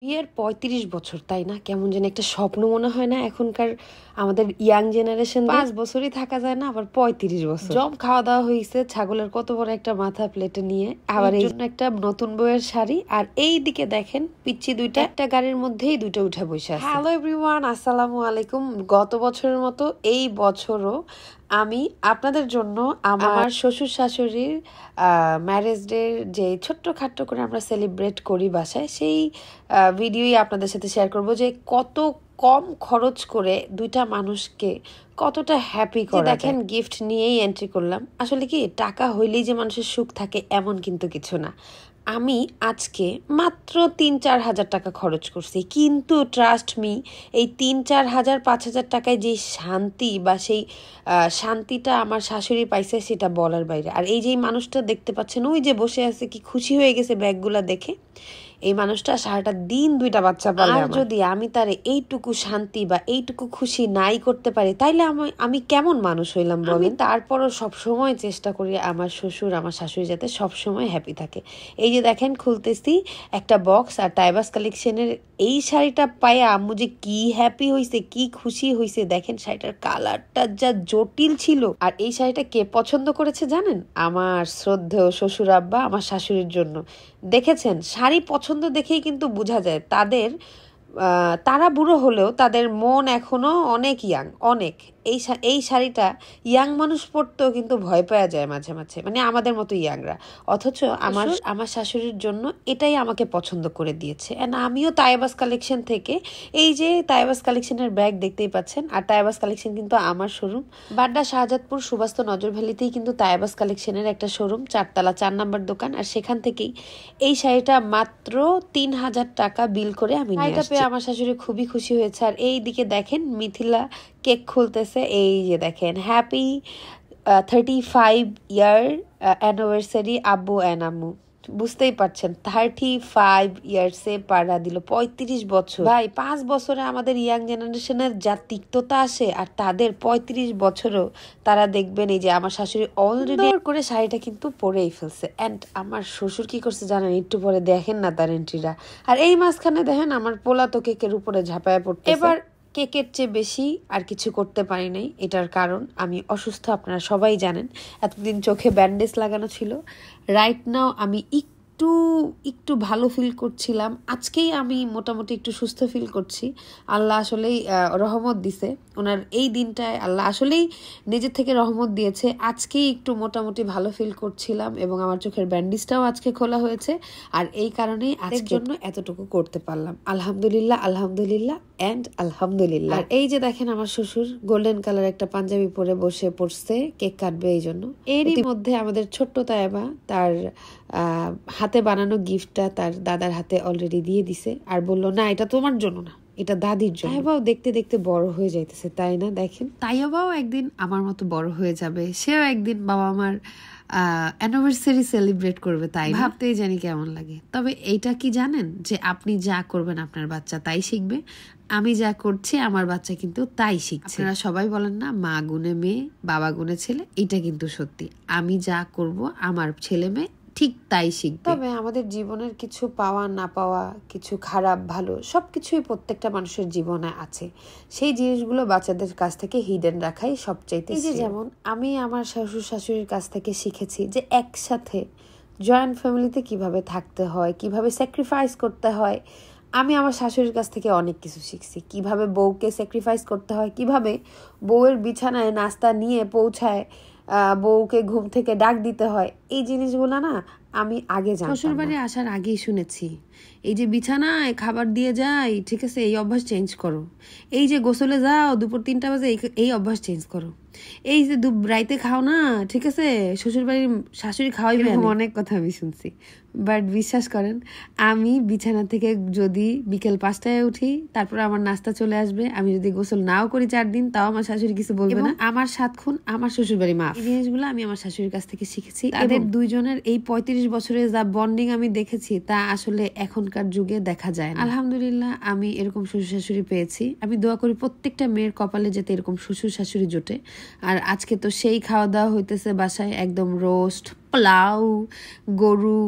বিয়ের ৩৫ বছর, তাই না? কেমন যেন একটা স্বপ্ন মনে হয় না এখনকার আমাদের ইয়াং জেনারেশন। ৫ বছরই থাকা যায় না, আবার ৩৫ বছর। জম খাওয়া দাওয়া হয়েছে, ছাগলের কত বড় একটা মাথা প্লেটে নিয়ে, আবার এই জন্য একটা নতুন বউয়ের শাড়ি। আর এই দিকে দেখেন পিচ্চি দুইটা, একটা গাড়ির মধ্যেই দুইটা উঠে বসে আছে। হ্যালো এভরিওয়ান, আসসালামু আলাইকুম। গত বছরের মতো এই বছরও আমি আপনাদের জন্য আমার শ্বশুর শাশুড়ির ম্যারেজ ডে যে ছোট্টখাট্ট করে আমরা সেলিব্রেট করি বাসায়, সেই ভিডিওই আপনাদের সাথে শেয়ার করব যে কত কম খরচ করে দুইটা মানুষকে কতটা হ্যাপি করা যায়। দেখেন গিফট নিয়েই এন্ট্রি করলাম। আসলে কি টাকা হইলেই যে মানুষের সুখ থাকে এমন কিন্তু কিছু না। আমি আজকে মাত্র ৩-৪ হাজার টাকা খরচ করছি, কিন্তু ট্রাস্ট মি, এই ৩-৪ হাজার ৫ হাজার টাকায় যে শান্তি বা সেই শান্তিটা আমার শাশুড়ি পাইছে সেটা বলার বাইরে। আর এই যে মানুষটা দেখতে পাচ্ছেন ওই যে বসে আছে, কি খুশি হয়ে গেছে ব্যাগগুলা দেখে। এই মানুষটা সারাটা দিন দুইটা বাচ্চা পালে। আর যদি আমি তারে এইটুকু শান্তি বা এইটুকু খুশি নাই করতে পারি, তাইলে আমি কেমন মানুষ হইলাম বলেন? তারপরও সবসময় চেষ্টা করি আমার শ্বশুর আমার শাশুড়ি যাতে সবসময় হ্যাপি থাকে। এই যে দেখেন খুলতেছি একটা বক্স, আর টাইবাস কালেকশনের এই শাড়িটা পায়ে আম্মু যে কি হ্যাপি হয়েছে, কি খুশি হয়েছে। দেখেন শাড়িটার কালারটা যা জটিল ছিল। আর এই শাড়িটা কে পছন্দ করেছে জানেন? আমার শ্রদ্ধেয় শ্বশুর আব্বা আমার শাশুড়ির জন্য। দেখেছেন, শাড়ি পছন্দ দেখেই কিন্তু বোঝা যায় তারা বুড়ো হলেও তাদের মন এখনো অনেক ইয়াং, অনেক। এই শাড়িটা ইয়াং মানুষ পরতেও কিন্তু ভয় পাওয়া যায় মাঝে মাঝে, মানে আমাদের মতো ইয়াংরা। অথচ আমার শাশুড়ির জন্য এটাই আমাকে পছন্দ করে দিয়েছে। এন্ড আমিও তাইবাস কালেকশন থেকে, এই যে তাইবাস কালেকশনের ব্যাগ দেখতেই পাচ্ছেন, আর তাইবাস কালেকশন কিন্তু আমার শোরুম বাড্ডা শাহজাদপুর সুবাস্ত নজর ভ্যালিতেই কিন্তু তাইবাস কালেকশনের একটা শোরুম, 4তলা 4 নম্বর দোকান। আর সেখান থেকেই এই শাড়িটা মাত্র ৩,০০০ টাকা বিল করে আমি নিয়ে আসছি। আমার শাশুড়ি খুবই খুশি হয়েছে। আর এই দিকে দেখেন মিথিলা কেক খুলতেছে। এই যে দেখেন হ্যাপি 35 ইয়ার অ্যানিভার্সারি আব্বু অ্যান্ড আম্মু। বুঝতেই পারছেন 35 ইয়ার্সে পাড়া দিল 35 বছর। ভাই 5 বছরে আমাদের ইয়াং জেনারেশনের যা তিক্ততা আসে, আর তাদের 35 বছরও তারা দেখবেন এই যে আমার শাশুড়ি অলরেডি করে শাড়িটা কিন্তু পরেই ফেলছে। অ্যান্ড আমার শ্বশুর কি করছে জানেন? একটু পরে দেখেন না তার এন্ট্রিটা। আর এই মাঝখানে দেখেন আমার পোলা তো কেকের উপরে ঝাঁপায় পড়তে। এবার কেকের চেয়ে বেশি আর কিছু করতে পারি নাই। এটার কারণ আমি অসুস্থ, আপনারা সবাই জানেন। এতদিন চোখে ব্যান্ডেজ লাগানো ছিল। রাইট নাও আমি একটু ভালো ফিল করছিলাম। আজকেই আমি মোটামুটি একটু সুস্থ ফিল করছি। আল্লাহ আসলেই রহমত দিছে ওনার এই দিনটায়। আল্লাহ আসলেই নিজের থেকে রহমত দিয়েছে। আজকেই একটু মোটামুটি ভালো ফিল করছিলাম, এবং আমার চোখের ব্যান্ডেজটাও আজকে খোলা হয়েছে। আর এই কারণেই আজকের জন্য এতটুকু করতে পারলাম। আলহামদুলিল্লাহ, আলহামদুলিল্লাহ অ্যান্ড আলহামদুলিল্লাহ। আর এই যে দেখেন আমার শ্বশুর গোল্ডেন কালার একটা পাঞ্জাবি পরে বসে পড়ছে, কেক কাটবে এই জন্য। এরই মধ্যে আমাদের ছোট্ট তায়েবা তার হাতে বানানো গিফটটা তার দাদার হাতে অলরেডি দিয়ে দিছে, আর বলল না এটা তোমার জন্য না, এটা দাদির জন্য। তাইবাও দেখতে দেখতে বড় হয়ে যাইতেছে, তাই না? দেখেন তাইবাও একদিন আমার মতো বড় হয়ে যাবে, সেও একদিন বাবা আমার অ্যানিভার্সারি সেলিব্রেট করবে, তাই ভাবতেই জানি কেমন লাগে। তবে এইটা কি জানেন যে আপনি যা করবেন আপনার বাচ্চা তাই শিখবে। আমি যা করছি আমার বাচ্চা কিন্তু তাই শিখছে। আপনারা সবাই বলেন না মা গুণে মেয়ে বাবা গুণে ছেলে, এটা কিন্তু সত্যি। আমি যা করব আমার ছেলে মেয়ে ঠিক তাই শিখবে। তবে আমাদের জীবনের কিছু পাওয়া না পাওয়া, কিছু খারাপ ভালো সবকিছুই প্রত্যেকটা মানুষের জীবনে আছে। সেই জিনিসগুলো বাচ্চাদের কাছ থেকে হিডেন রাখাই সবচাইতে। এই যে যেমন আমি আমার শ্বশুর শাশুড়ির কাছ থেকে শিখেছি যে একসাথে জয়েন্ট ফ্যামিলিতে কিভাবে থাকতে হয়, কিভাবে স্যাক্রিফাইস করতে হয়। আমি আমার শাশুড়ির কাছ থেকে অনেক কিছু শিখছি, কিভাবে বউকে স্যাক্রিফাইস করতে হয়, কিভাবে বউয়ের বিছানায় নাস্তা নিয়ে পৌঁছায়, বউকে ঘুম থেকে ডাক দিতে হয়। এই জিনিসগুলো না আমি আগে জানতাম। শ্বশুর বাড়ি আসার আগেই শুনেছি এই যে বিছানায় খাবার দিয়ে যাই, ঠিক আছে, এই অভ্যাস চেঞ্জ করো। এই যে গোসলে যাও দুপুর 3টা বাজে, এই অভ্যাস চেঞ্জ করো। এই যে রাইতে খাও না, ঠিক আছে, শ্বশুর বাড়ির শাশুড়ি খাওয়াইবে। অনেক কথা আমি শুনছি, বাট বিশ্বাস করেন আমি বিছানা থেকে যদি বিকেল 5টায় উঠি, তারপর আমার নাস্তা চলে আসবে, আমি যদি গোসল নাও করি 4 দিন, তাও আমার শাশুড়ি কিছু বলবে না। আমার 7 খুন আমার শ্বশুর বাড়ি মাফ। এই জিনিসগুলো আমি আমার শাশুড়ির কাছ থেকে শিখেছি। তাদের এদের দুইজনের এই 35 বছরের যা বন্ডিং আমি দেখেছি তা আসলে এখনকার যুগে দেখা যায় না। আলহামদুলিল্লাহ আমি এরকম শ্বশুর শাশুড়ি পেয়েছি। আমি দোয়া করি প্রত্যেকটা মেয়ের কপালে যাতে এরকম শ্বশুর শাশুড়ি জোটে। আর আজকে তো সেই খাওয়া দাওয়া হইতেছে বাসায়, একদম রোস্ট, পোলাও, গরু,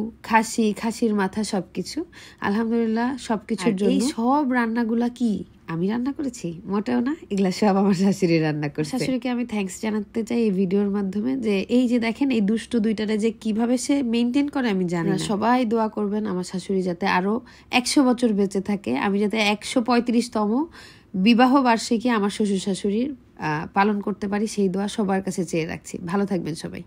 খাসির মাথা, সবকিছু। আলহামদুলিল্লাহ সবকিছুর জন্য। এই সব রান্নাগুলা কি আমি রান্না করেছি? মোটেও না, এগুলা সব আমার শাশুড়ি রান্না করে। শাশুড়িকে আমি থ্যাঙ্কস জানাতে চাই এই ভিডিওর মাধ্যমে, যে এই যে দেখেন এই দুষ্ট দুইটারে যে কিভাবে সে মেনটেন করে আমি জানি না। সবাই দোয়া করবেন আমার শাশুড়ি যাতে আরো 100 বছর বেঁচে থাকে, আমি যাতে 135তম বিবাহ বার্ষিকী আমার শ্বশুর শাশুড়ির পালন করতে পারি, সেই দোয়া সবার কাছে চেয়ে রাখছি। ভালো থাকবেন সবাই।